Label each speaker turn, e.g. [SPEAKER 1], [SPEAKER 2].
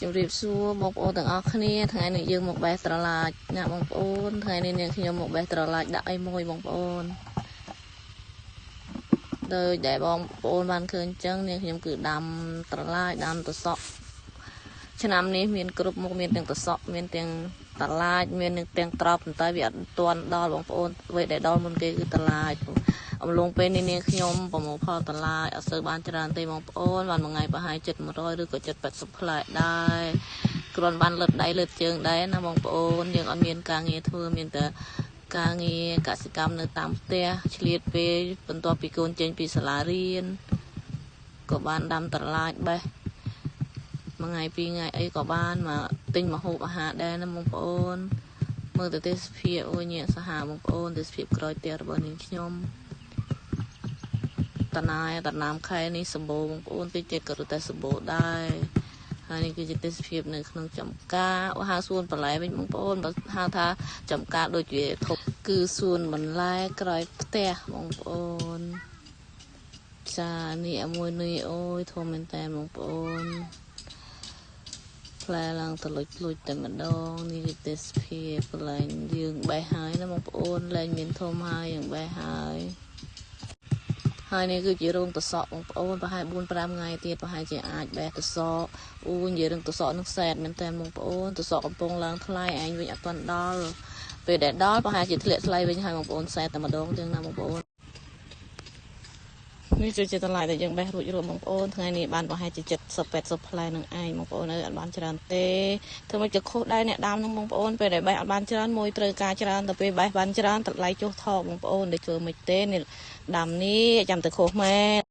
[SPEAKER 1] ជំរាបសួរបងប្អូនទាំងអស់គ្នាថ្ងៃនេះយើងមកបេះត្រឡាចណាបងប្អូនថ្ងៃនេះនាងខ្ញុំមកបេះត្រឡាចដាក់អីមួយបងប្អូនដោយដែលបងប្អូនបានឃើញអញ្ចឹងនាងខ្ញុំគឺដាំត្រឡាចដាំតសក់ឆ្នាំនេះមានគ្រប់មុខមានទាំងតសក់មានទាំងត្រឡាចមានទាំងត្រប់តែវាអត់ទាន់ដល់បងប្អូនអ្វីដែលដល់មុនគេគឺត្រឡាចអំឡុងពេលនេះនាងខ្ញុំប្រមូលផលត្រឡាចអត់សូវបានច្រើនទេបងប្អូនបានមួយថ្ងៃប្រហែល700ឬក៏780ផ្លែដែរគ្រាន់បានលឹតដៃលឹតជើងដែរណាបងប្អូនយើងអត់មានការងារធ្វើមានតែការងារកសិកម្មនៅតាមផ្ទះឆ្លៀតពេលបន្ទាប់ពីកូនចេញពីសាលារៀនក៏បានដាំត្រឡាចបេះមួយថ្ងៃពីរថ្ងៃអីក៏បានមកទិញមកហូបអាហារដែរណាបងប្អូនមើលទៅទេសភាពអូញសាហាបងប្អូនទេសភាពក្រោយផ្ទះរបស់នាងខ្ញុំតណាមខែនេះសម្បូរបងប្អូនតិចក៏រត់តែសម្បូរដែរហើយនេះគឺជាទេសភាពនៅក្នុងចំការហៅសួនបន្លែវិញបងប្អូនបើហៅថាចំការដូចជាធប់គឺសួនបន្លែក្រោយផ្ទះបងប្អូនចានេះមួយនេះអូយធំមែនតើបងប្អូនផ្លែឡើងតលុចតែម្ដងនេះគឺទេសភាពកន្លែងយើងបេះហើយណាបងប្អូនលែងមានធំហើយយើងបេះហើយនេះគឺជារោងតសក់បងប្អូនប្រហែល 4-5 ថ្ងៃទៀតប្រហែលជាអាចបេះតសក់អូនិយាយរឿងតសក់នឹងសែតមែនតើបងប្អូនតសក់កំពុងឡើងថ្លៃឯងវិញអត់ទាន់ដល់ពេលដែលដល់ប្រហែលជាធ្លាក់ថ្លៃវិញហើយបងប្អូនសែតតែម្ដងទាំងណាបងប្អូននេះគឺជាតម្លៃដែលយើងបេះរួចបងប្អូនថ្ងៃនេះបានប្រហែលជា70-80ផ្លែនឹងឯងបងប្អូនអត់បានច្រើនទេធ្វើមកជាខុសដែរអ្នកដាំនឹងបងប្អូនពេលដែលបេះអត់បានច្រើនមួយត្រូវការច្រើនតែពេលបេះបានច្រើនតម្លៃចុះថោកបងប្អូនដែលធ្វើមិនទេនេះដាំនេះចាំតែខុសមែន